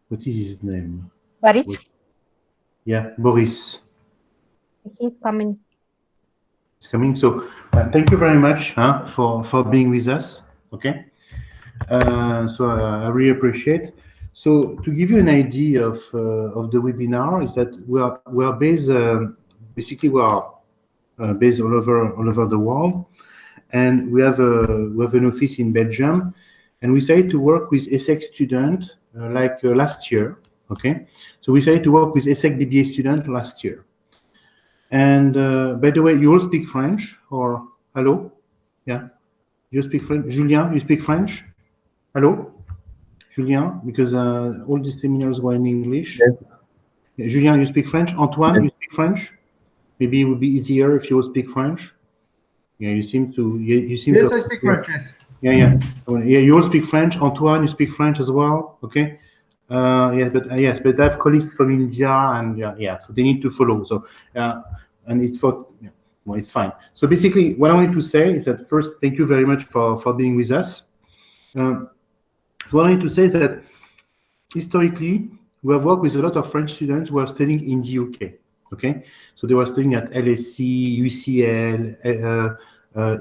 What is his name? Boris? Yeah, Boris. He's coming. He's coming. So thank you very much for being with us. Okay. So I really appreciate. So to give you an idea of the webinar, is that we are based basically we are based all over the world, and we have an office in Belgium, and we decided to work with ESSEC students last year. Okay, so we decided to work with ESSEC BBA students last year. And by the way, you all speak French, or hello? Yeah, you speak French. Julien, you speak French? Hello, Julien, because all these seminars were in English. Yes. Yeah, Julien, you speak French. Antoine, Yes. you speak French. Maybe it would be easier if you would speak French. Yeah, you seem to. You seem. Yes, to, I speak French. Yes. Yeah. Yeah, you all speak French. Antoine, you speak French as well. Okay. Yes, but I have colleagues from India, and yeah, so they need to follow. So, and it's for. Yeah, well, it's fine. So basically, what I wanted to say is that first, thank you very much for being with us. What I need to say is that historically, we have worked with a lot of French students who are studying in the UK. Okay, so they were studying at LSE, UCL,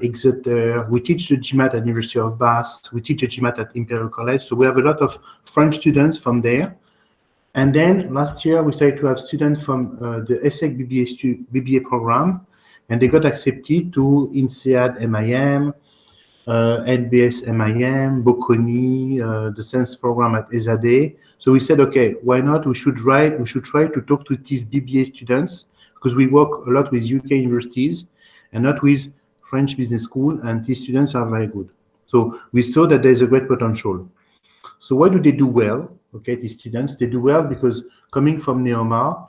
Exeter. We teach the GMAT at University of Bath. We teach the GMAT at Imperial College. So we have a lot of French students from there. And then last year, we started to have students from the ESSEC BBA program, and they got accepted to INSEAD MIM, NBS MIM, Bocconi, the science program at ESADE. So we said, okay, why not? We should try to talk to these BBA students, because we work a lot with UK universities and not with French business school, and these students are very good. So we saw that there's a great potential. So why do they do well? Okay, these students, they do well because coming from NEOMA,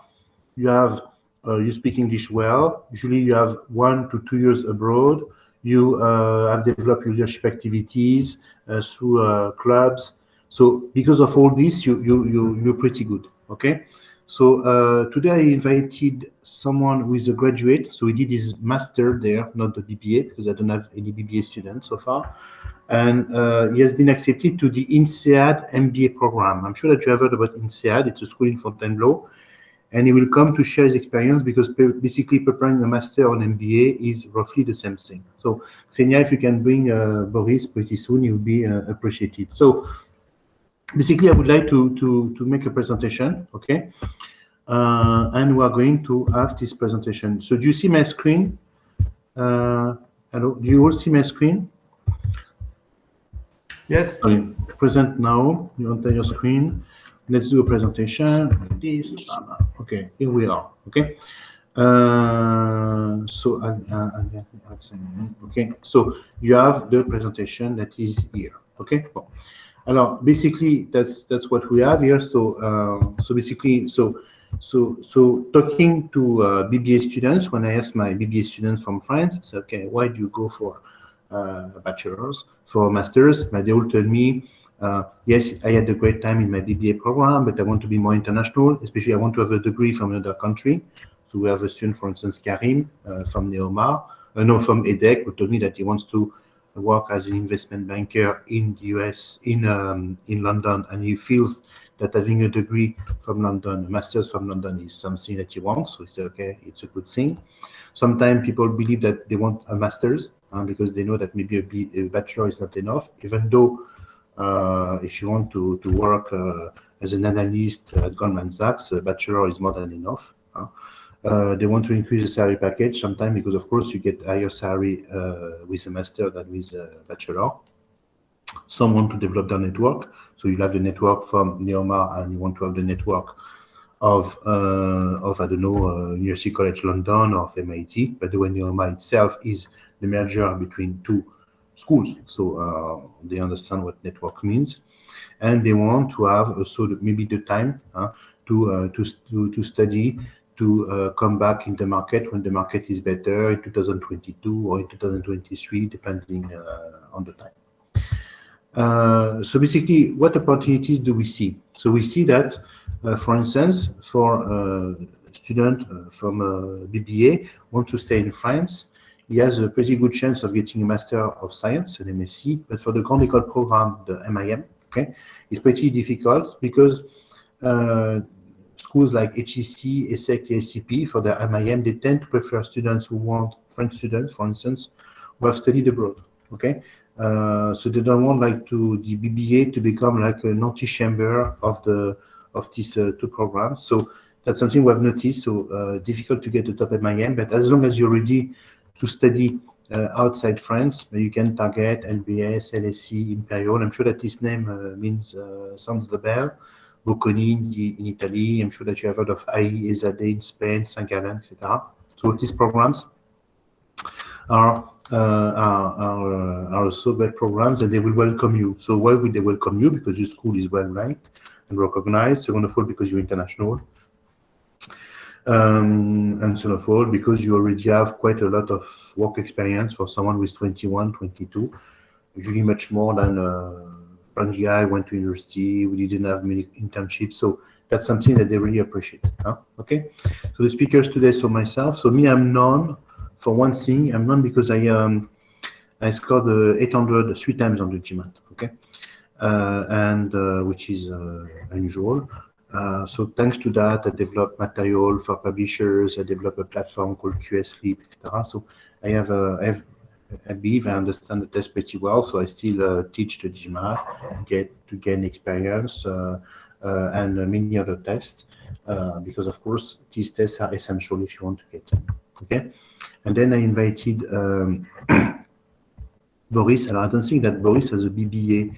you speak English well. Usually you have 1 to 2 years abroad. You have developed leadership activities through clubs. So because of all this, you're pretty good. Okay. So today I invited someone who is a graduate. So he did his master there, not the BBA, because I don't have any BBA students so far. And he has been accepted to the INSEAD MBA program. I'm sure that you have heard about INSEAD. It's a school in Fontainebleau. And he will come to share his experience, because basically preparing a master on MBA is roughly the same thing. So Xenia, if you can bring Boris pretty soon, it will be appreciated. So basically, I would like to make a presentation, okay? And we are going to have this presentation. So do you see my screen? Hello, do you all see my screen? Yes. Sorry, present now. You enter your screen. Let's do a presentation like this. Okay, here we are. Okay. Okay. So you have the presentation that is here. Okay. Bon. Alors, basically, that's what we have here. So, so talking to BBA students, when I ask my BBA students from France, I say, okay, why do you go for bachelors, for masters? But they all tell me, yes, I had a great time in my BBA program, but I want to be more international, especially I want to have a degree from another country. So we have a student, for instance, Karim from NEOMA, from EDEC, who told me that he wants to work as an investment banker in the US, in London, and he feels that having a degree from London, a master's from London, is something that he wants. So he said, okay, it's a good thing. Sometimes people believe that they want a master's because they know that maybe a bachelor is not enough, even though if you want to work as an analyst at Goldman Sachs, a bachelor is more than enough. They want to increase the salary package sometimes because, of course, you get higher salary with a master than with a bachelor. Some want to develop their network. So you have the network from NEOMA and you want to have the network of I don't know, University College London or of MIT. By the way, NEOMA itself is the merger between two schools. So they understand what network means. And they want to have also maybe the time to study, to come back in the market when the market is better in 2022 or in 2023, depending on the time. So basically, what opportunities do we see? So we see that, for instance, for a student from BBA wants to stay in France, he has a pretty good chance of getting a Master of Science, an MSc, but for the Grande École program, the MIM, okay, it's pretty difficult because schools like HEC, ESSEC, SCP for their MIM, they tend to prefer students who want French students, for instance, who have studied abroad. Okay, so they don't want like the BBA to become like an anti-chamber of these two programs. So that's something we have noticed. So difficult to get the top MIM, but as long as you're ready to study outside France, you can target LBS, LSE, Imperial. I'm sure that this name sounds the bell. Bocconi in Italy. I'm sure that you have heard of AI, ESADE in Spain, St. Gallen, etc. So these programs are also great programs, and they will welcome you. So why would they welcome you? Because your school is well ranked and recognized. Second of all, because you're international. And so of all, because you already have quite a lot of work experience for someone who's 21, 22, usually much more than French guy went to university, we didn't have many internships. So that's something that they really appreciate. Huh? Okay. So the speakers today, so myself, so me, I'm known for one thing. I'm known because I scored 800 3 times on the GMAT. Okay. Which is unusual. So thanks to that, I developed material for publishers. I developed a platform called QSleep, etc. So I believe I understand the test pretty well. So I still teach the GMAT, to gain experience and many other tests, because of course these tests are essential if you want to get them. Okay, and then I invited Boris. And I don't think that Boris has a BBA.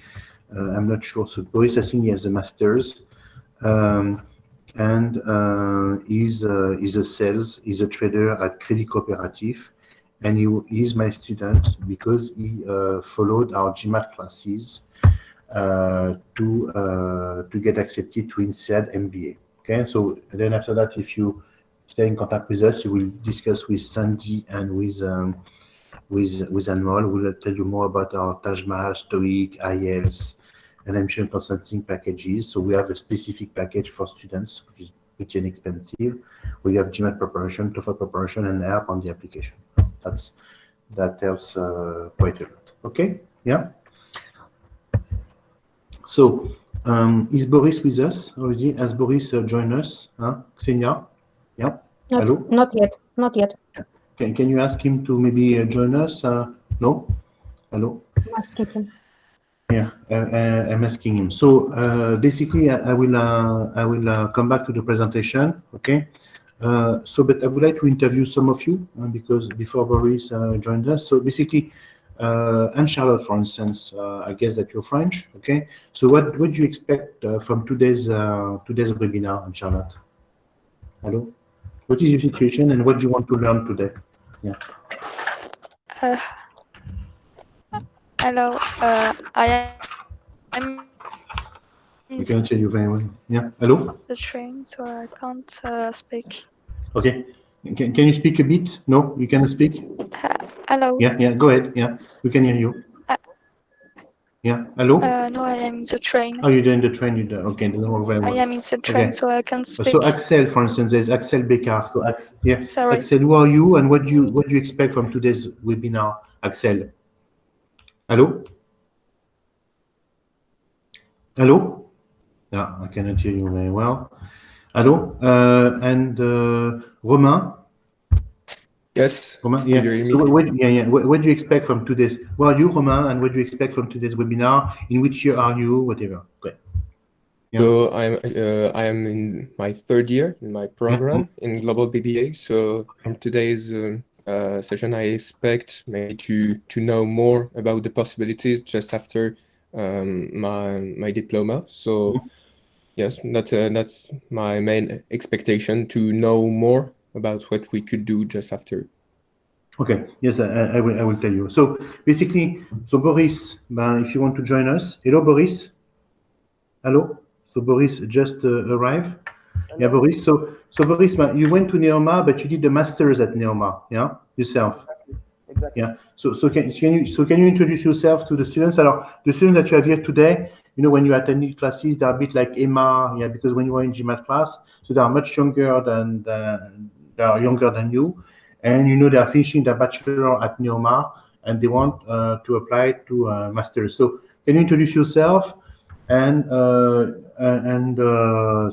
I'm not sure. So Boris, I think he has a master's. He's a trader at Crédit Coopératif, and he is my student because he followed our GMAT classes to get accepted to INSEAD MBA. Okay, so then after that, if you stay in contact with us, you will discuss with Sandy and with Anmol. We'll tell you more about our Tajma, TOEIC, IELTS, and I'm consulting packages. So we have a specific package for students, which is pretty inexpensive. We have GMAT preparation, TOEFL preparation, and help on the application. That helps quite a lot. Okay, yeah. So is Boris with us already? Has Boris joined us? Xenia? Yeah. Hello? Not yet. Not yet. Can you ask him to maybe join us? No? Hello? I'm asking him. Yeah, I'm asking him. So basically, I will come back to the presentation. Okay. But I would like to interview some of you because before Boris joined us. So basically, and Charlotte, for instance, I guess that you're French. Okay. So what do you expect from today's webinar, and Charlotte? Hello. What is your situation and what do you want to learn today? Yeah. Hello. I'm We can hear you very well. Yeah. Hello. the train, so I can't speak. Okay. Can you speak a bit? No, you cannot speak. Hello. Yeah. Go ahead. Yeah, we can hear you. Yeah. Hello. No, I am in the train. Oh, you're in the train. Okay, doesn't work very well. I am in the train, Okay. so I can't speak. So Axel, for instance, there's Axel Beccard. So yeah. Sorry. Axel, who are you, and what do you expect from today's webinar, Axel? Hello. Hello. Yeah, I cannot hear you very well. Hello. And Romain. Yes. Romain, yeah. So what do you expect from today's? Well, you, Romain, and what do you expect from today's webinar? In which year are you? Whatever. Great. Yeah. So I am in my third year in my program in Global BBA. So from today's session, I expect maybe to know more about the possibilities just after my diploma. So yes, that's my main expectation, to know more about what we could do just after. Okay. Yes, I will tell you. So basically, Boris, if you want to join us, hello, Boris. Hello. So Boris just arrived. Hello. Yeah, Boris. So Boris, you went to NEOMA, but you did the masters at NEOMA, yeah, yourself. Exactly. Yeah. So can you introduce yourself to the students? The students that you have here today, when you attend classes, they're a bit like Emma, yeah, because when you were in GMAT class, so they are much younger than you, and they are finishing their bachelor at NEOMA, and they want to apply to masters. So can you introduce yourself?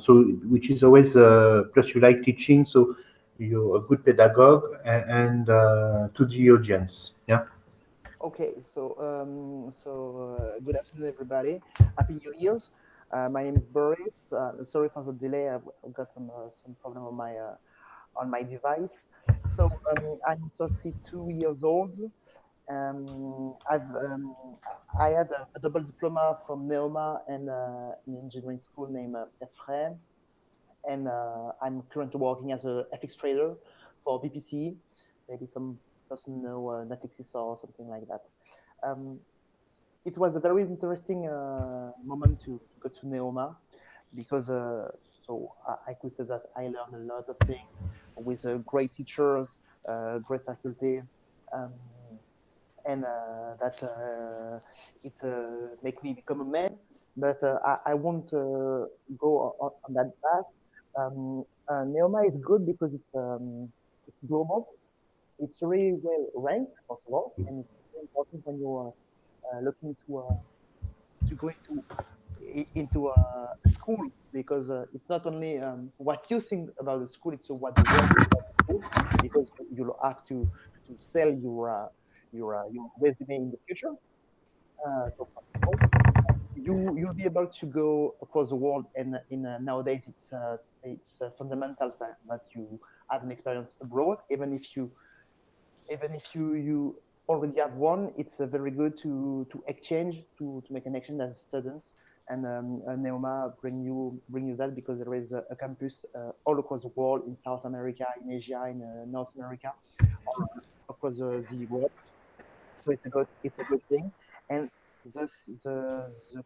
so which is always plus you like teaching, so you're a good pedagogue and to the audience. Yeah. Okay, so good afternoon, everybody. Happy New Year's. My name is Boris. Sorry for the delay. I've got some problem on my device. So I'm 32 years old. I had a double diploma from NEOMA and an engineering school named Efraim, and I'm currently working as a FX trader for BPC. Maybe some person know Natixis or something like that. It was a very interesting moment to go to NEOMA because I could say that I learned a lot of things with great teachers, great faculties, um, and that it make me become a man. But I won't go on that path. NEOMA is good because it's global. It's really well ranked, first of all, and it's very important when you're looking to go into a school, because it's not only what you think about the school, it's what the world thinks about the school, because you'll have to sell your resume in the future. So first of all, you'll be able to go across the world, and nowadays it's fundamental that you have an experience abroad, even if you already have one. It's very good to exchange, to make an exchange as students, and NEOMA bring you that, because there is a campus all across the world, in South America, in Asia, in North America, all across the world. So it's a good thing. And the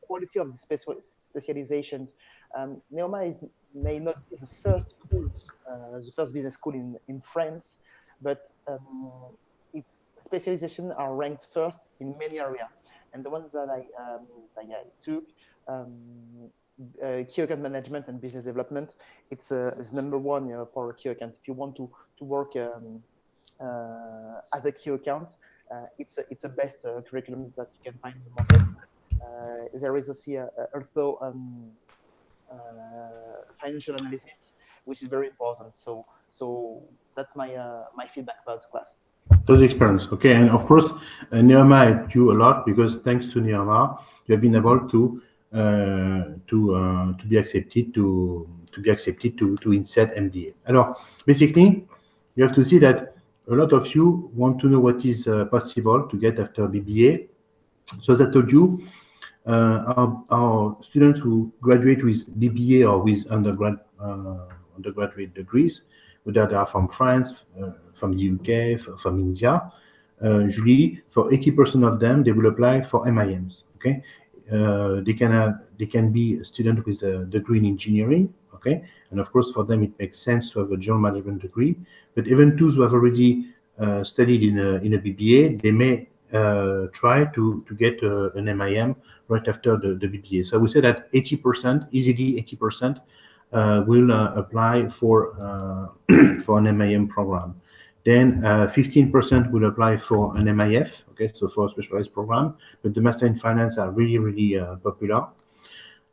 quality of the specializations. NEOMA may not be the first school, the first business school in France, but its specializations are ranked first in many areas. And the ones that I took, key account management and business development, it's number one for key account. If you want to work as a key account, it's the best curriculum that you can find in the market. There is also financial analysis, which is very important. So that's my feedback about the class. Those experience, okay, and of course, NEOMA helped you a lot, because thanks to NEOMA, you have been able to be accepted to INSEAD MBA. Alors, basically, you have to see that a lot of you want to know what is possible to get after BBA. So as I told you, our students who graduate with BBA or with undergraduate degrees, whether they are from France, from the UK, from India, usually for 80% of them, they will apply for MIMs. Okay, they can be a student with a degree in engineering. Okay, and of course for them it makes sense to have a general management degree. But even those who have already studied in a BBA, they may try to get an MIM right after the BBA. So I would say that 80%, easily 80%, will apply for an MIM program. Then 15% will apply for an MIF, okay, so for a specialized program. But the Master in Finance are really popular,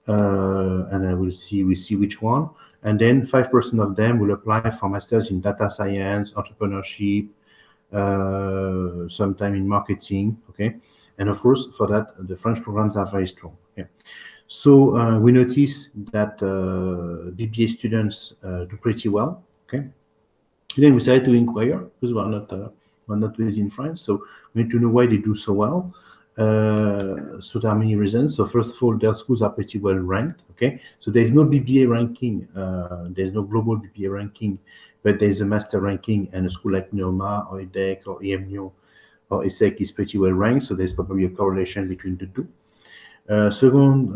and we'll see which one. And then 5% of them will apply for masters in data science, entrepreneurship, sometime in marketing, okay. And of course, for that, the French programs are very strong. Okay? So we notice that BBA students do pretty well. Okay. Then we decided to inquire, because we're not based in France, so we need to know why they do so well. So there are many reasons. So first of all, their schools are pretty well ranked. Okay, so there is no BBA ranking. There's no global BBA ranking, but there is a master ranking, and a school like NEOMA or EDEC or EMU or ESSEC is pretty well ranked. So there's probably a correlation between the two. Second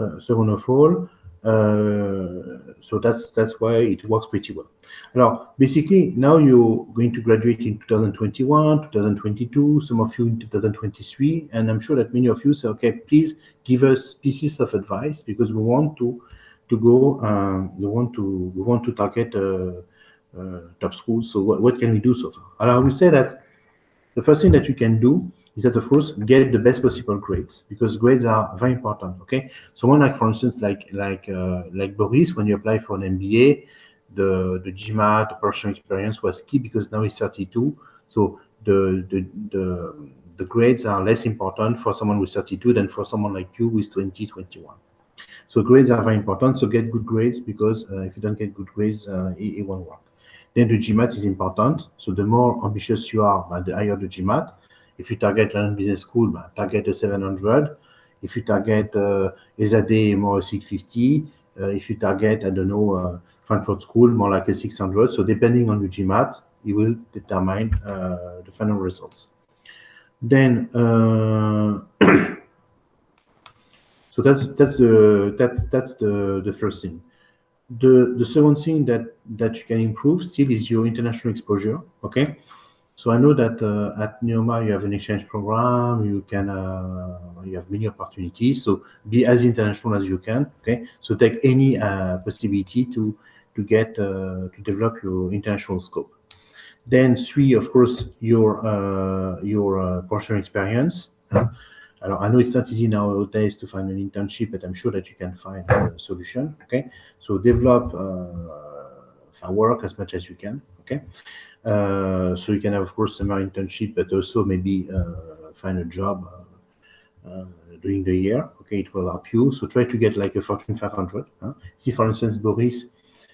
of all, so that's why it works pretty well. Now, basically, now you're going to graduate in 2021, 2022, some of you in 2023, and I'm sure that many of you say, okay, please give us pieces of advice, because we want to go, we want to target top schools. So what can we do so far? I will say that the first thing that you can do is that, of course, get the best possible grades, because grades are very important. Okay, someone like, for instance, like Boris, when you apply for an MBA, the GMAT, the professional experience was key, because now he's 32. So the grades are less important for someone with 32 than for someone like you with 20, 21. So grades are very important. So get good grades, because if you don't get good grades, it won't work. Then the GMAT is important. So the more ambitious you are, the higher the GMAT. If you target London Business School, target a 700. If you target ESADE, more a 650. If you target, I don't know, Frankfurt School, more like a 600. So depending on your GMAT, it will determine the final results. Then so that's the first thing. The second thing that you can improve still is your international exposure. Okay, so I know that at NEOMA you have an exchange program. You can you have many opportunities. So be as international as you can. Okay, so take any possibility to get to develop your international scope. Then three, of course, your professional experience. I know it's not easy nowadays to find an internship, but I'm sure that you can find a solution. Okay, so develop work as much as you can. Okay, so you can have, of course, summer internship, but also maybe find a job during the year. Okay, it will help you. So try to get like a Fortune 500. See, for instance, Boris,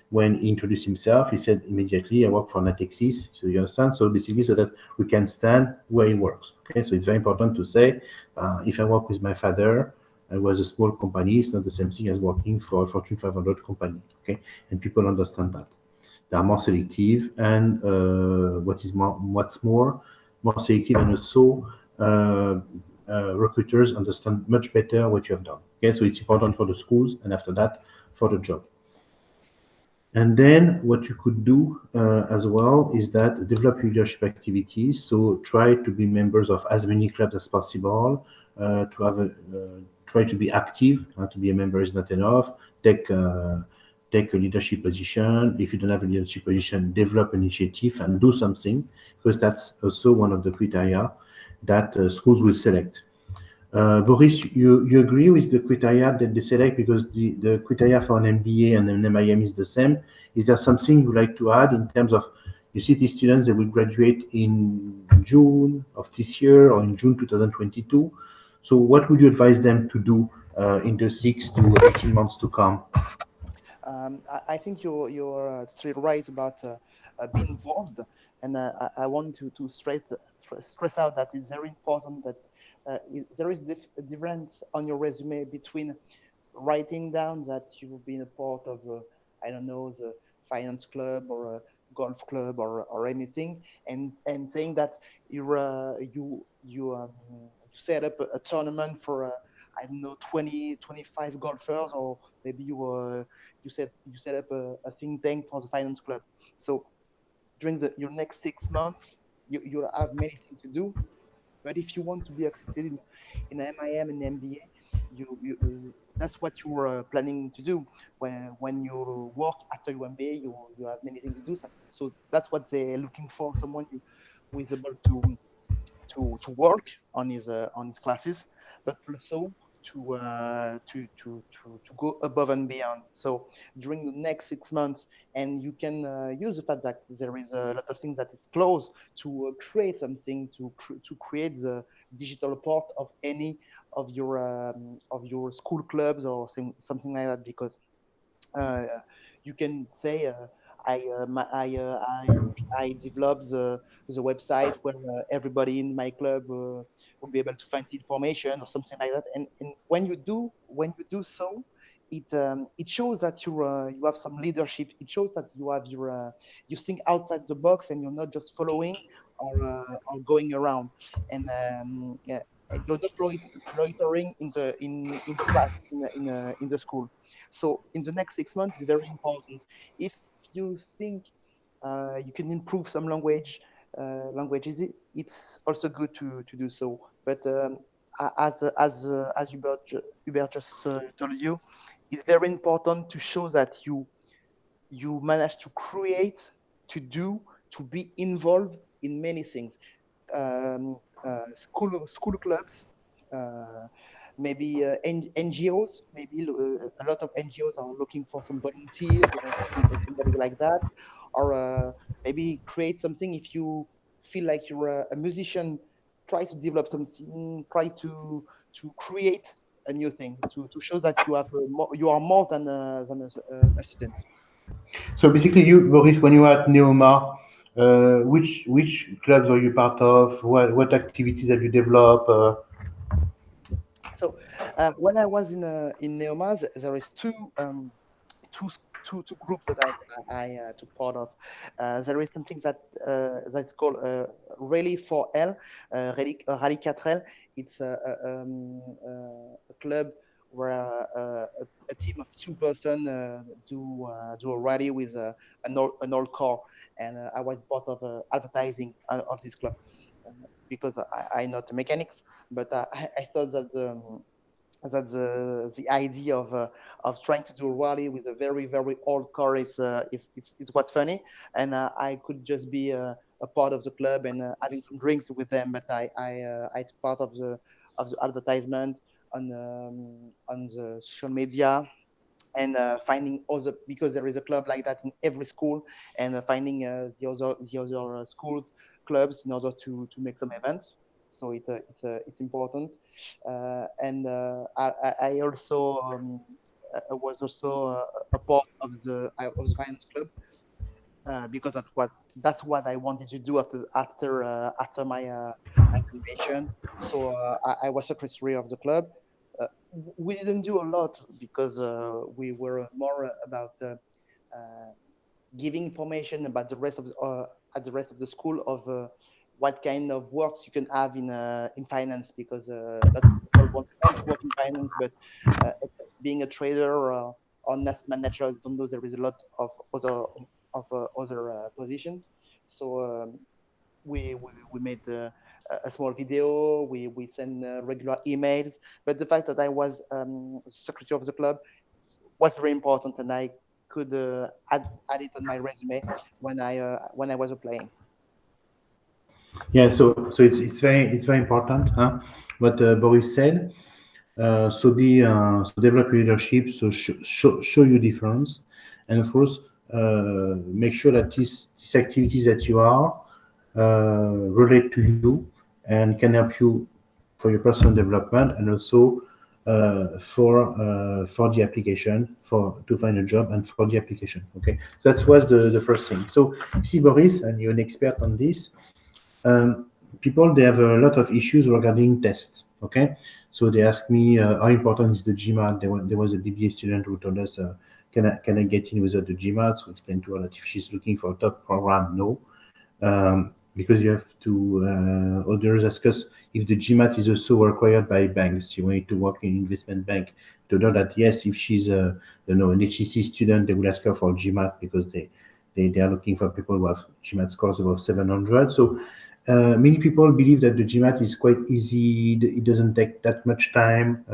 when he introduced himself, he said immediately, I work for Natixis. So you understand? So basically, so that we can stand where he works. Okay, so it's very important to say, if I work with my father, I was a small company, it's not the same thing as working for a Fortune 500 company. Okay, and people understand that. They are more selective, and what's more selective, and also recruiters understand much better what you have done. Okay, so it's important for the schools, and after that, for the job. And then what you could do as well is that develop leadership activities. So try to be members of as many clubs as possible. To have try to be active. To be a member is not enough. Take a leadership position. If you don't have a leadership position, develop an initiative and do something, because that's also one of the criteria that schools will select. Boris, you agree with the criteria that they select, because the criteria for an MBA and an MIM is the same. Is there something you like to add in terms of, you see these students, they will graduate in June of this year or in June 2022. So what would you advise them to do in the 6 to 18 months to come? I think you're straight right about being involved, and I want to stress out that it's very important that there is a difference on your resume between writing down that you've been a part of, I don't know, the finance club or a golf club or anything, and saying that you set up a tournament for I don't know 25 golfers, or maybe you set up a think tank for the finance club. So during your next 6 months, you'll have many things to do. But if you want to be accepted in MIM and MBA, that's what you're planning to do. When you work after your MBA, you have many things to do. So that's what they're looking for: someone who is able to work on his classes, but also to go above and beyond. So during the next 6 months, and you can use the fact that there is a lot of things that is close to create something, to create the digital part of any of your school clubs or something like that, because you can say I developed the website where everybody in my club will be able to find the information or something like that. And when you do so, it shows that you have some leadership. It shows that you think outside the box, and you're not just following or going around. And yeah, you're not loitering in the class in the school. So in the next 6 months, it's very important. If you think you can improve some languages, it's also good to do so. But as Hubert just told you, it's very important to show that you manage to create, to be involved in many things. school clubs, maybe NGOs. Maybe a lot of NGOs are looking for some volunteers or somebody like that, or maybe create something. If you feel like you're a musician, try to develop something. Try to create a new thing to show that you are more than a student. So basically, you, Boris, when you were at NEOMA, which clubs are you part of? What activities have you developed? So when I was in NEOMA, there is two two groups that I took part of. There is something that's called Rally 4L, Rally 4L. It's a club where a team of two-person do a rally with an old car, and I was part of advertising of this club because I know the mechanics, but I thought that the idea of trying to do a rally with a very old car is what's funny, and I could just be a part of the club and having some drinks with them, but I took part of the advertisement on the social media, and finding other, because there is a club like that in every school, and finding the other schools clubs in order to make some events. So it's important, and I also was also a part of the finance club, because that's what I wanted to do after my graduation. So I was secretary of the club. We didn't do a lot because we were more about giving information about the rest of the school of what kind of works you can have in finance, because lots of people want to work in finance, but except being a trader or asset manager, don't know there is a lot of other positions. So we made a small video. We send regular emails, but the fact that I was secretary of the club was very important, and I could add it on my resume when I was applying. Yeah, so it's very important, huh? What Boris said. So develop leadership. So show you difference, and of course, make sure that these activities that you are relate to you and can help you for your personal development, and also for the application, for to find a job and for the application. Okay, so that was the first thing. So you see, Boris, and you're an expert on this. People, they have a lot of issues regarding tests. Okay, so they ask me how important is the GMAT. There was a BBA student who told us, can I get in without the GMAT? So we explained to her that if she's looking for a top program, no, because you have to. Others ask us if the GMAT is also required by banks. You want to work in investment bank. To know that yes, if she's an HEC student, they will ask her for GMAT because they are looking for people who have GMAT scores above 700. So many people believe that the GMAT is quite easy. It doesn't take that much time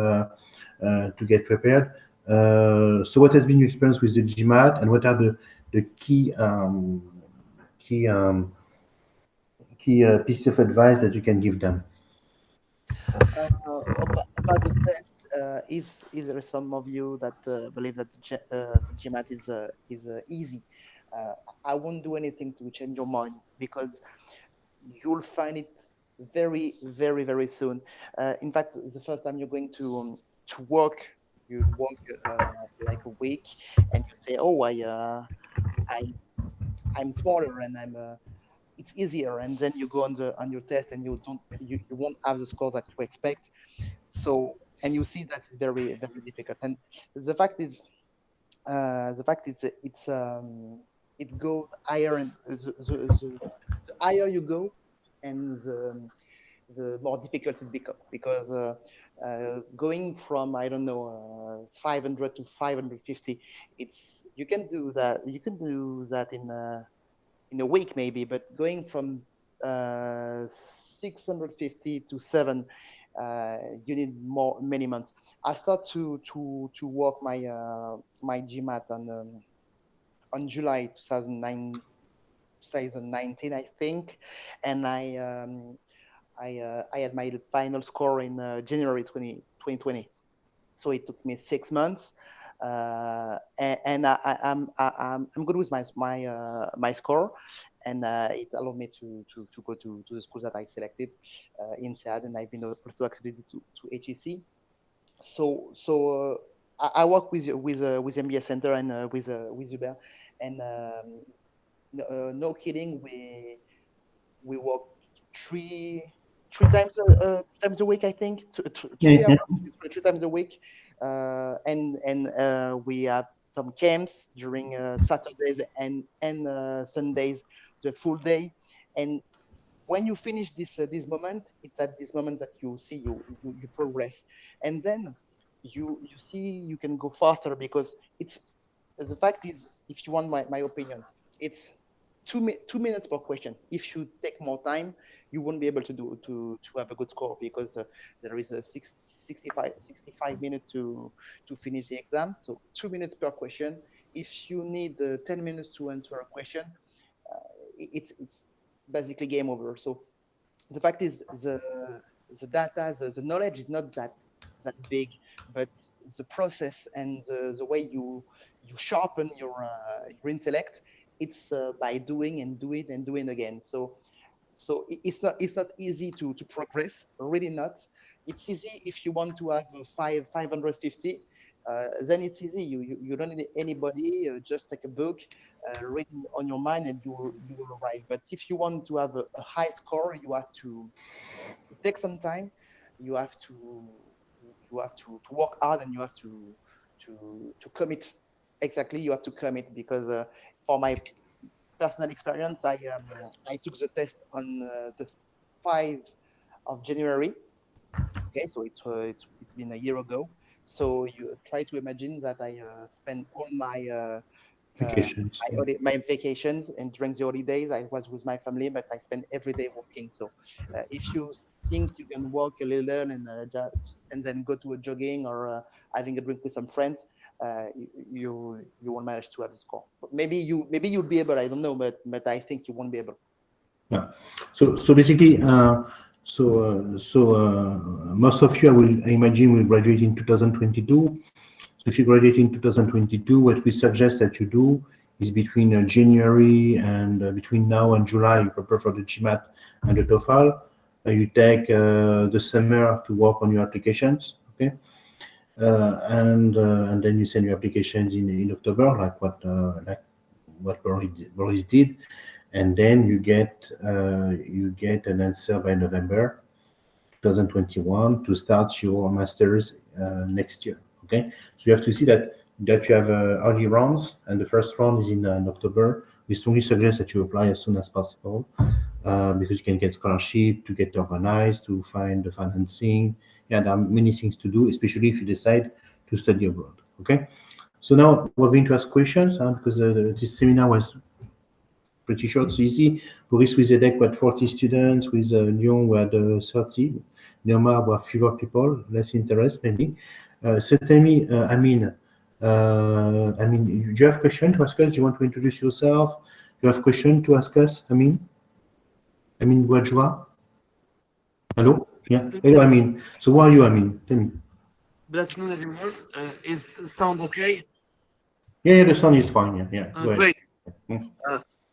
to get prepared. So what has been your experience with the GMAT, and what are the key pieces of advice that you can give them? About the test, if there is some of you that believe that the GMAT is easy, uh, I won't do anything to change your mind, because you'll find it very soon. In fact, the first time you're going to work, you work like a week, and you say, "Oh, I I'm smaller, and it's easier." And then you go on your test, and you won't have the score that you expect. So, and you see that it's very difficult. And the fact is, it goes higher, and the higher you go, and the more difficult it becomes, because going from, I don't know, 500 to 550, you can do that in a week maybe, but going from 650 to 7, you need many months. I start to work my GMAT on July 2019, I think, and I had my final score in January 2020. So it took me 6 months, and I'm good with my score, and it allowed me to go to the schools that I selected in SEAD, and I've been also accepted to HEC. So I work with MBA Center and with Hubert, and no kidding, we work three times a week, I think, 3 hours, 3 times a week, and we have some camps during Saturdays and Sundays, the full day. And when you finish this moment, it's at this moment that you see you progress, and then you see you can go faster, because it's the fact is, if you want my opinion, it's 2 minutes per question. If you take more time, you won't be able to have a good score, because there is a 65 minutes to finish the exam. So 2 minutes per question. If you need 10 minutes to answer a question, it's basically game over. So the fact is, the data, the knowledge is not that big, but the process and the way you sharpen your intellect, it's by doing and doing again. So it's not easy to progress, really not. It's easy if you want to have 550, then it's easy. You don't need anybody, just take a book, read on your mind, and you will arrive. But if you want to have a high score, you have to take some time. You have to work hard, and you have to commit. Exactly, you have to commit, because for my personal experience, I took the test on the 5th of January. Okay, so it's been a year ago. So you try to imagine that I spent all my Vacations. my vacations, and during the holidays I was with my family, but I spent every day working. So if you think you can walk a little and then go to a jogging or having a drink with some friends, you won't manage to have the score. But maybe you'll be able. I don't know, but I think you won't be able. Yeah. So basically, most of you, I imagine, will graduate in 2022. So if you graduate in 2022, what we suggest that you do is between January and between now and July, you prepare for the GMAT and the TOEFL. You take the summer to work on your applications, okay? And then you send your applications in October, like what Boris did, and then you get an answer by November 2021 to start your masters next year. Okay, so you have to see that you have early rounds, and the first round is in October. We strongly suggest that you apply as soon as possible, because you can get scholarship, to get organized, to find the financing. Yeah, there are many things to do, especially if you decide to study abroad. Okay, so now we're going to ask questions, because this seminar was pretty short, so easy. Boris with EDEC we had 40 students, with Lyon we had 30. NEOMA were fewer people, less interest maybe. So tell me, Amin, do you have a question to ask us? Do you want to introduce yourself? Do you have a question to ask us, Amin? Amin Bouadjoua? Hello? Yeah. Hello, Amin. So who are you, Amin? Tell me. Good afternoon, everyone. Is sound okay? Yeah, the sound is fine. Yeah. Go ahead. Great.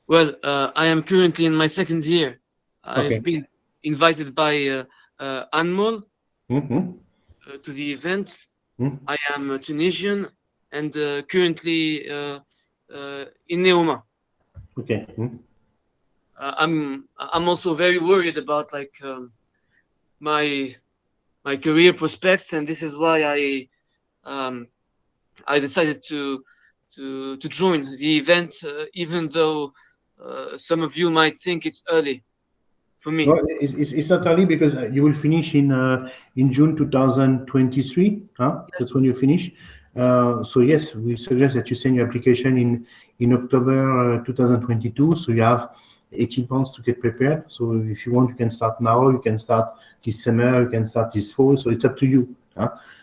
Well, I am currently in my second year. Okay. I've been invited by Anmol to the event. I am Tunisian and currently in NEOMA. Okay. I'm also very worried about my career prospects, and this is why I decided to join the event, even though some of you might think it's early for me. No, it's not early, because you will finish in June 2023. That's when you finish. So yes, we suggest that you send your application in October 2022. So you have 18 months to get prepared. So if you want, you can start now. You can start this summer. You can start this fall. So it's up to you.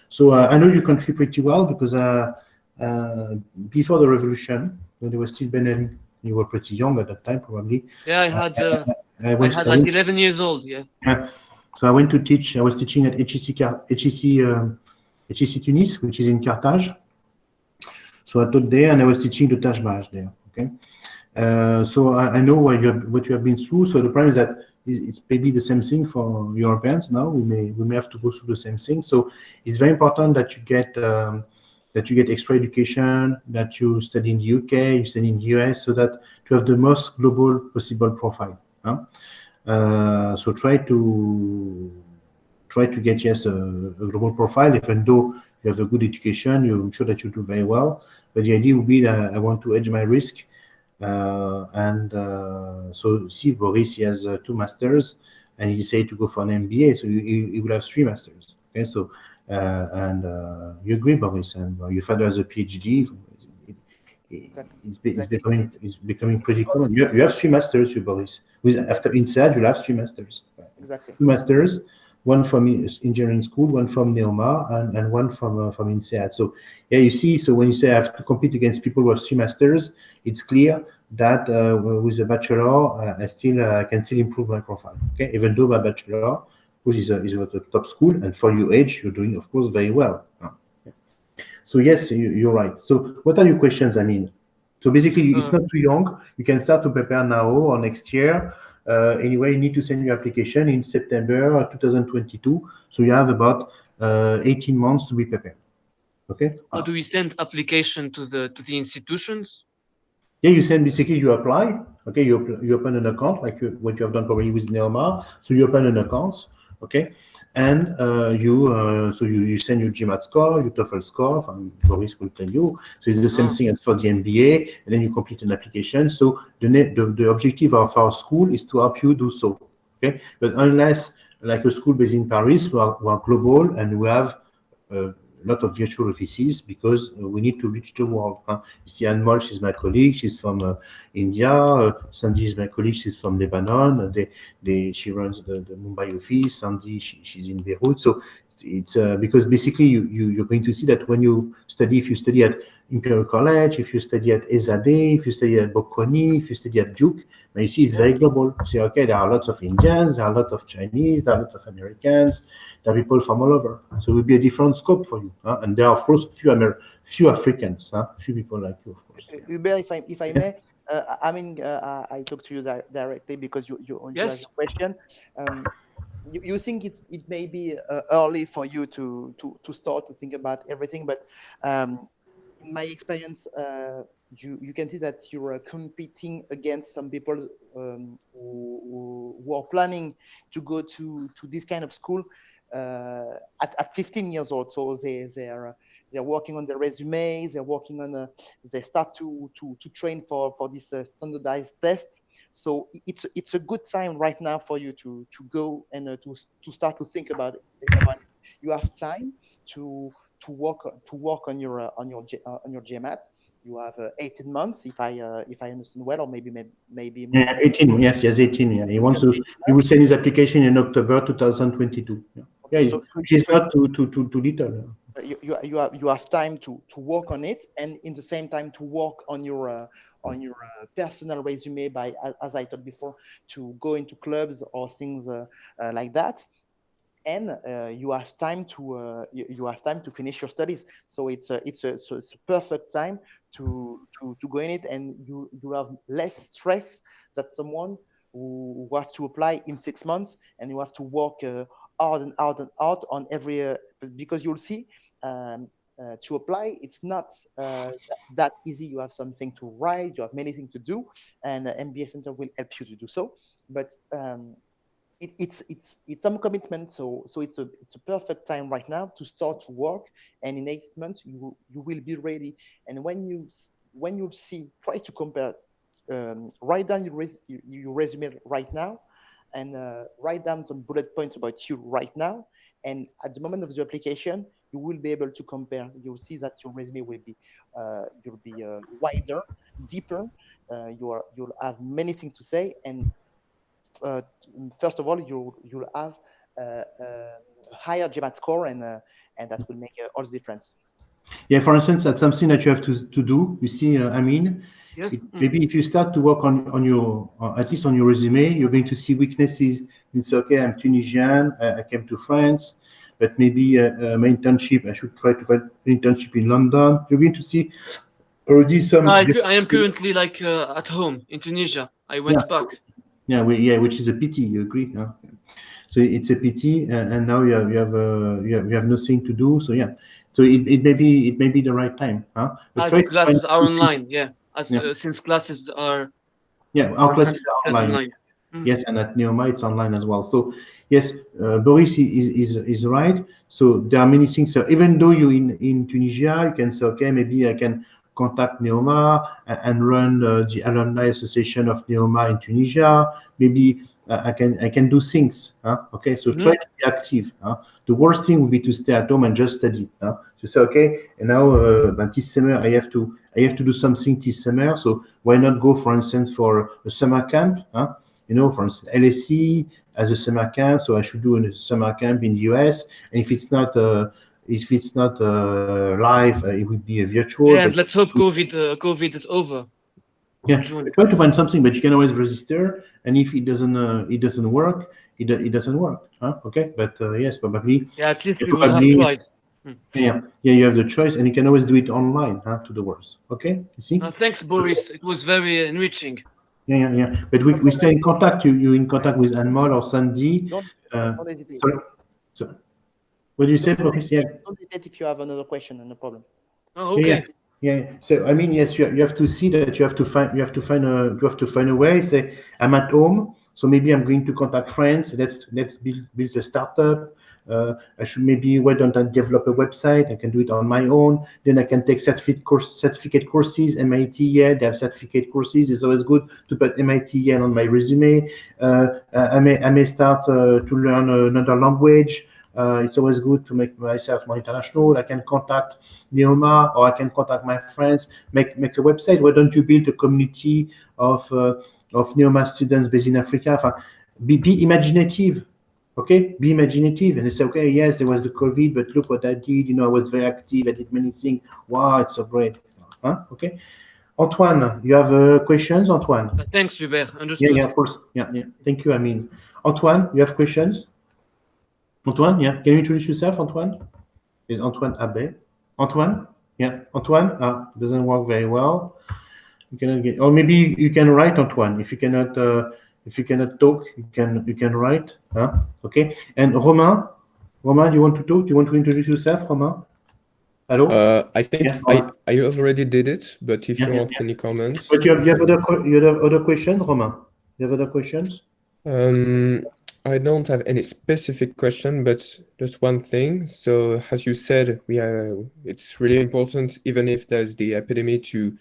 So I know your country pretty well, because before the revolution, when there was still Ben Ali, you were pretty young at that time, probably. Yeah, I had like 11 years old. Yeah. So I went to teach. I was teaching at HEC Tunis, which is in Carthage. So I taught there, and I was teaching the Tashbaj there. Okay. So I know what you have been through. So the problem is that it's maybe the same thing for Europeans now. We may have to go through the same thing. So it's very important that you get extra education, that you study in the UK, you study in the US, so that to have the most global possible profile. Huh? So try to get, yes, a global profile, even though you have a good education, I'm sure that you do very well. But the idea would be that I want to hedge my risk. So see, Boris, he has 2 masters, and he decided to go for an MBA, so he will have 3 masters. Okay, so you agree, Boris, and your father has a PhD. It's becoming pretty common. You have 3 masters, you, Boris. After INSEAD, you'll have 3 masters. Right? Exactly. 2 masters, one from engineering school, one from NEOMA, and one from INSEAD. So yeah, you see, so when you say I have to compete against people who have 3 masters, it's clear that with a bachelor, I can still improve my profile. Okay, even though my bachelor, which is a top school, and for your age, you're doing, of course, very well. So yes, you're right. So what are your questions? I mean, so basically, it's not too young. You can start to prepare now or next year. Anyway, you need to send your application in September 2022. So you have about 18 months to be prepared. Okay. How do we send application to the institutions? Yeah, you send, basically you apply. Okay, you open an account like what you have done probably with NEOMA. So you open an account. Okay, and you send your GMAT score, your TOEFL score, and Boris will tell you. So it's the same thing as for the MBA, and then you complete an application. So the objective of our school is to help you do so. Okay, but unless like a school based in Paris, we are global and we have a lot of virtual offices because we need to reach the world. You see, Anmol, she's my colleague. She's from India. Sandy is my colleague. She's from Lebanon. She runs the Mumbai office. Sandy, she's in Beirut. So it's because basically you're going to see that when you study, if you study at Imperial College, if you study at Ezade, if you study at Bocconi, if you study at Duke, you see it's very global. See, okay, there are lots of Indians, there are lots of Chinese, there are lots of Americans, there are people from all over. So it will be a different scope for you. And there are, of course, few Africans, few people like you, of course. Hubert, if I may, I mean, I talk to you directly because you asked a question. You think it may be early for you to start to think about everything, but in my experience, you can see that you are competing against some people who are planning to go to this kind of school at 15 years old. So they're working on their resumes. They're working on they start to train for this standardized test. So it's a good time right now for you to go and to start to think about it. You have time to work on your GMAT. You have 18 months, if I understand well, or maybe more. Yeah, 18. Yes, 18. Yeah, he wants to. He will send his application in October 2022. Yeah, okay, so which is not too little. You have time to work on it, and in the same time to work on your personal resume by, as I told before, to go into clubs or things like that. And you have time to finish your studies. So it's a perfect time to go in it, and you have less stress than someone who has to apply in 6 months and you have to work hard and hard and hard on every because you'll see to apply, it's not that easy. You have something to write, you have many things to do, and the MBA Center will help you to do so. But it's some commitment, so it's a perfect time right now to start to work, and in 8 months you will be ready. And when you see, try to compare, write down your resume right now, and write down some bullet points about you right now, and at the moment of the application you will be able to compare. You'll see that your resume will be wider, deeper. You'll have many things to say, and first of all, you'll have a higher GMAT score, and that will make all the difference. Yeah, for instance, that's something that you have to do. You see, I mean, Yes. maybe if you start to work on your, at least on your resume, you're going to see weaknesses. It's okay, I'm Tunisian, I came to France, but maybe my internship, I should try to find an internship in London. You're going to see already some. I am currently like at home in Tunisia. I went back. Yeah, which is a pity. You agree? Huh? So it's a pity, and now you have nothing to do. So yeah, so it may be the right time, huh? But As try to classes find are something- online, yeah. As Yeah. Since classes are our classes are online. Yes, and at NEOMA it's online as well. So yes, Boris is right. So there are many things. So even though you in Tunisia, you can say, okay, maybe I can contact NEOMA and run the alumni association of NEOMA in Tunisia. Maybe I can do things. Huh? Okay, so try to be active. Huh? The worst thing would be to stay at home and just study. Huh? To say, okay, and now this summer I have to do something this summer. So why not go, for instance, for a summer camp? Huh? You know, for instance, LSE as a summer camp. So I should do a summer camp in the US. And if it's not live, it would be a virtual. Yeah, and let's hope COVID is over. Yeah, try to find something, but you can always register. And if it doesn't work, it doesn't work. Huh? Okay, but yes, probably. Yeah, at least we will have tried. Yeah, you have the choice, and you can always do it online. Huh, to the worst. Okay, you see. Thanks, Boris. It was very enriching. Yeah. But we stay in contact. You in contact with Anmol or Sandy? Don't hesitate. Sorry. What do you say, Boris? Yeah. Don't hesitate if you have another question, no problem. Oh, okay. Yeah. So I mean, yes, you have to see that you have to find a way. Say, I'm at home, so maybe I'm going to contact friends. Let's build a startup. I should maybe, why don't I develop a website? I can do it on my own. Then I can take certificate courses. MIT Yale, they have certificate courses. It's always good to put MIT Yale on my resume. I may start to learn another language. It's always good to make myself more international. I can contact NEOMA, or I can contact my friends, make a website. Why don't you build a community of NEOMA students based in Africa? Be imaginative. Okay, be imaginative, and they say, okay, yes, there was the COVID, but look what I did. You know, I was very active. I did many things. Wow, it's so great. Huh? Okay, Antoine, you have questions, Antoine? Thanks, Hubert. Understood. Yeah, of course. Yeah. Thank you. I mean, Antoine, you have questions? Antoine, yeah. Can you introduce yourself, Antoine? Is Antoine Abbé? Antoine? Yeah, Antoine. Doesn't work very well. You cannot get, or maybe you can write, Antoine. If you cannot talk, you can write. Huh? Okay. And Romain, do you want to talk? Do you want to introduce yourself, Romain? Hello. I think I already did it, but if you want any comments. But you have other questions, Romain? You have other questions? I don't have any specific question, but just one thing. So as you said, it's really important, even if there's the epidemic, to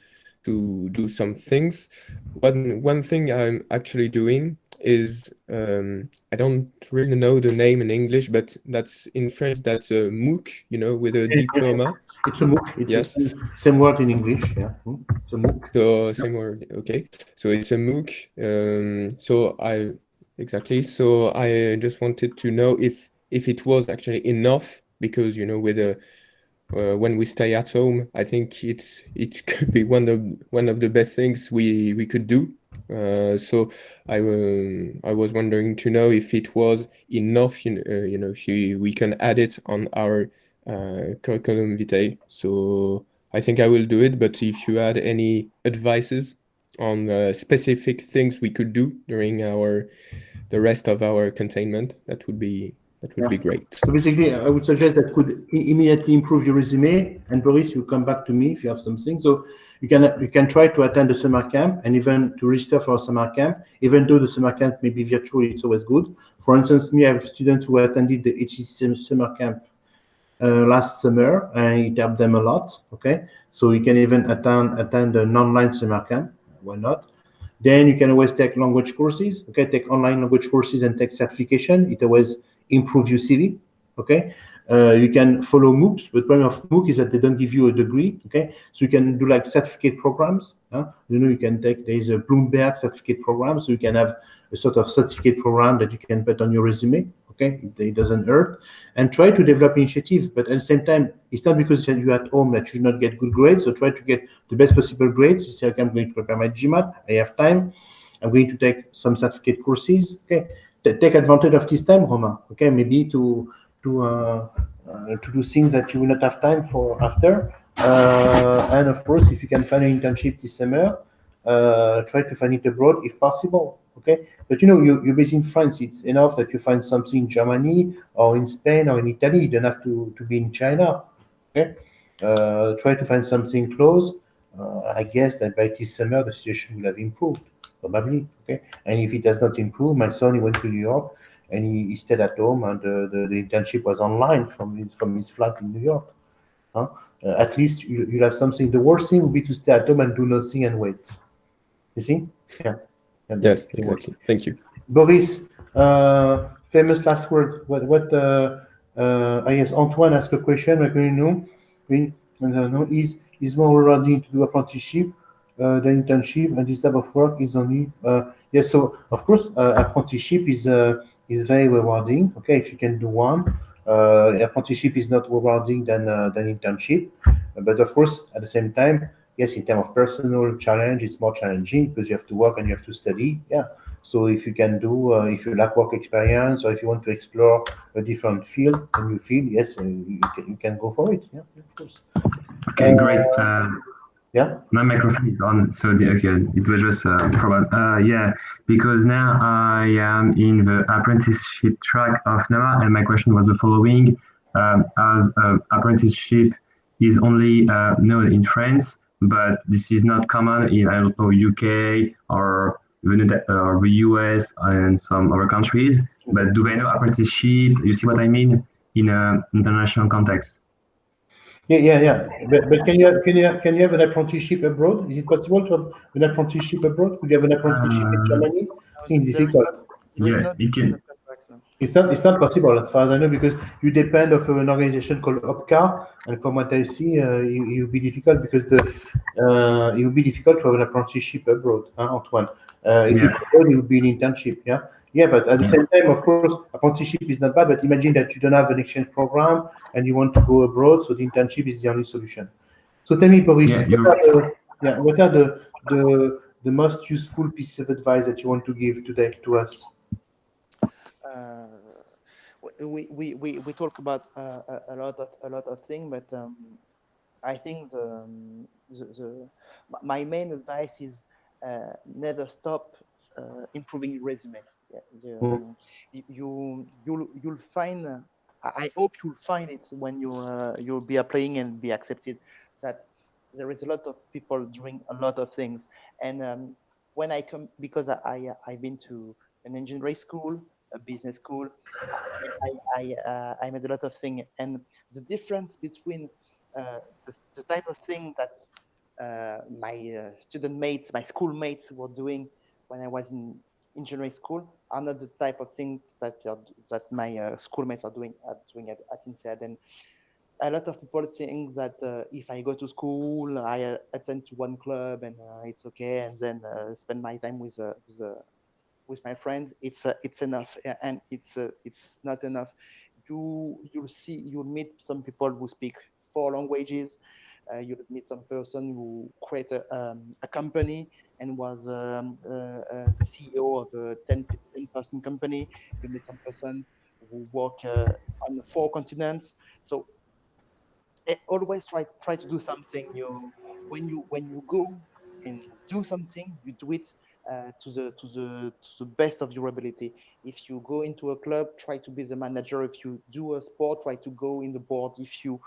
do some things. One thing I'm actually doing is I don't really know the name in English, but that's in French. That's a MOOC, you know, with a diploma. It's a MOOC. It's yes. Same word in English. Yeah, it's a MOOC. So same word. Okay. So it's a MOOC. Exactly. So I just wanted to know if it was actually enough, because, you know, with when we stay at home, I think it could be one of the best things we could do. So I was wondering to know if it was enough, you know, if we can add it on our curriculum vitae. So I think I will do it. But if you had any advices on specific things we could do during the rest of our containment, that would be great. So basically, I would suggest that could immediately improve your resume. And Boris, you come back to me if you have something. So you can try to attend the summer camp, and even to register for a summer camp. Even though the summer camp may be virtual, it's always good. For instance, I have students who attended the HEC summer camp last summer, and it helped them a lot. Okay, so you can even attend an online summer camp. Why not? Then you can always take language courses. Okay, take online language courses and take certification. It always improves your CV. Okay, you can follow MOOCs, but the problem of MOOC is that they don't give you a degree. Okay, so you can do like certificate programs. You know, you can take, there is a Bloomberg certificate program, so you can have a sort of certificate program that you can put on your resume. Okay, it doesn't hurt, and try to develop initiatives. But at the same time, it's not because you're at home that you not get good grades. So try to get the best possible grades. You say, okay, I'm going to prepare my GMAT. I have time. I'm going to take some certificate courses. Okay, take advantage of this time, Romain. Okay, maybe to do things that you will not have time for after. And of course, if you can find an internship this summer, try to find it abroad if possible. Okay, but you're based in France. It's enough that you find something in Germany or in Spain or in Italy. You don't have to be in China. Okay, try to find something close. I guess that by this summer the situation will have improved, probably. Okay, and if it has not improved, my son, he went to New York and he stayed at home, and the internship was online from his flat in New York. Huh? At least you'll have something. The worst thing would be to stay at home and do nothing and wait. You see? Yeah. Yes, exactly. Thank you. Boris, famous last word. I guess Antoine asked a question. Like, is more rewarding to do apprenticeship than internship, and this type of work is only yes. So of course, apprenticeship is very rewarding. Okay, if you can do one. Apprenticeship is not rewarding than internship, but of course, at the same time, yes, in terms of personal challenge, it's more challenging because you have to work and you have to study. Yeah. So if you can do, if you lack work experience, or if you want to explore a different field, and you feel, yes, you can go for it. Yeah, of course. Okay, great. Yeah. My microphone is on, so okay, it was just a problem. Yeah, because now I am in the apprenticeship track of NEOMA, and my question was the following: as apprenticeship is only known in France, but this is not common in, I don't know, UK or even the US and some other countries. But do they know apprenticeship? You see what I mean in an international context? Yeah. But can you have an apprenticeship abroad? Is it possible to have an apprenticeship abroad? Could you have an apprenticeship in Germany? I think it's difficult. Yeah, it can. It's not possible as far as I know, because you depend of an organization called OPCA, and from what I see, it will be difficult because it will be difficult to have an apprenticeship abroad, Antoine. If Yeah. it's abroad, it will be an internship, yeah. Yeah, but at the same time, of course, apprenticeship is not bad. But imagine that you don't have an exchange program and you want to go abroad, so the internship is the only solution. So tell me, Boris, what are the most useful pieces of advice that you want to give today to us? We talk about a lot of things, but I think my main advice is never stop improving your resume. Yeah, you'll find. I hope you'll find it when you'll be applying and be accepted, that there is a lot of people doing a lot of things. And when I come, because I've been to an engineering school, a business school, I made a lot of things, and the difference between the type of thing that my student mates, my schoolmates were doing when I was in engineering school are not the type of things that my schoolmates are doing at INSEAD. And a lot of people think that if I go to school, I attend to one club and it's okay, and then spend my time with my friends, it's enough. And it's not enough. You'll meet some people who speak 4 languages. You'll meet some person who created a company and was the CEO of a 10-person company. You meet some person who work on 4 continents. So always try to do something. When you go and do something, you do it to the best of your ability. If you go into a club, try to be the manager. If you do a sport, try to go in the board. If you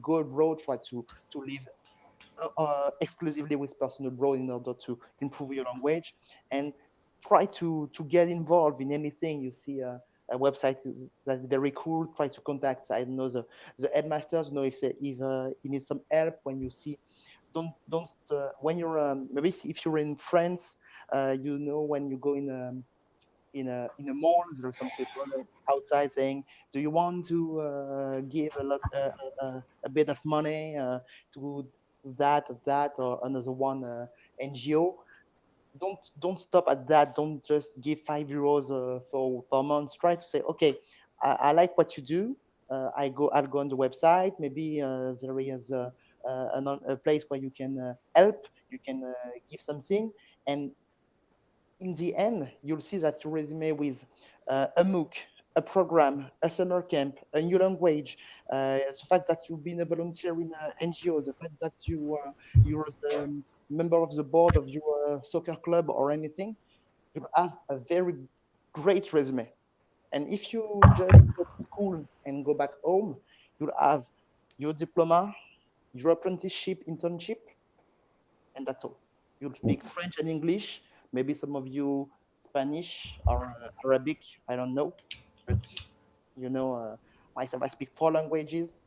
go abroad, try to live exclusively with person abroad in order to improve your language, and try to get involved in anything you see. A website that's very cool. Try to contact, I don't know, the headmasters. If you need some help when you see. Don't when you're maybe if you're in France, when you go in a mall, there are some people outside saying, "Do you want to give a bit of money to that or another one NGO?" don't stop at that. Don't just give €5 for months. Try to say, okay, I like what you do. I'll go on the website. Maybe there is a place where you can help. You can give something, and in the end, you'll see that your resume with a MOOC, a program, a summer camp, a new language, the fact that you've been a volunteer in NGO, the fact that you're the member of the board of your soccer club or anything, you'll have a very great resume. And if you just go to school and go back home, you'll have your diploma, your apprenticeship, internship, and that's all. You'll speak French and English, maybe some of you Spanish or Arabic, I don't know, but myself, I speak 4 languages.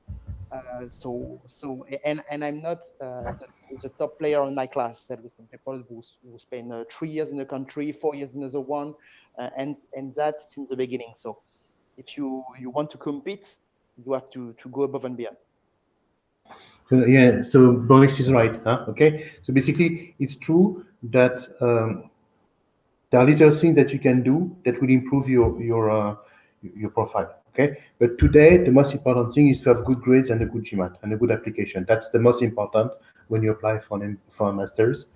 And I'm not the top player in my class. There were some people who spend 3 years in a country, 4 years in another one, and that's since the beginning. So if you want to compete, you have to go above and beyond. So, yeah, so Boris is right. Okay, so basically, it's true that there are little things that you can do that will improve your profile. Okay, but today the most important thing is to have good grades and a good GMAT and a good application. That's the most important when you apply for a master's.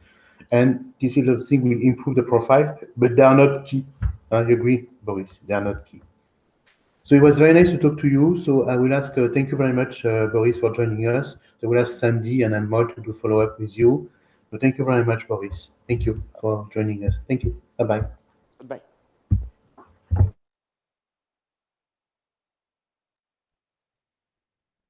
And these little things will improve the profile, but they are not key. You agree, Boris? They are not key. So it was very nice to talk to you. So I will ask, thank you very much, Boris, for joining us. So I will ask Sandy and Anmol to do follow up with you. So thank you very much, Boris. Thank you for joining us. Thank you. Bye-bye. Goodbye.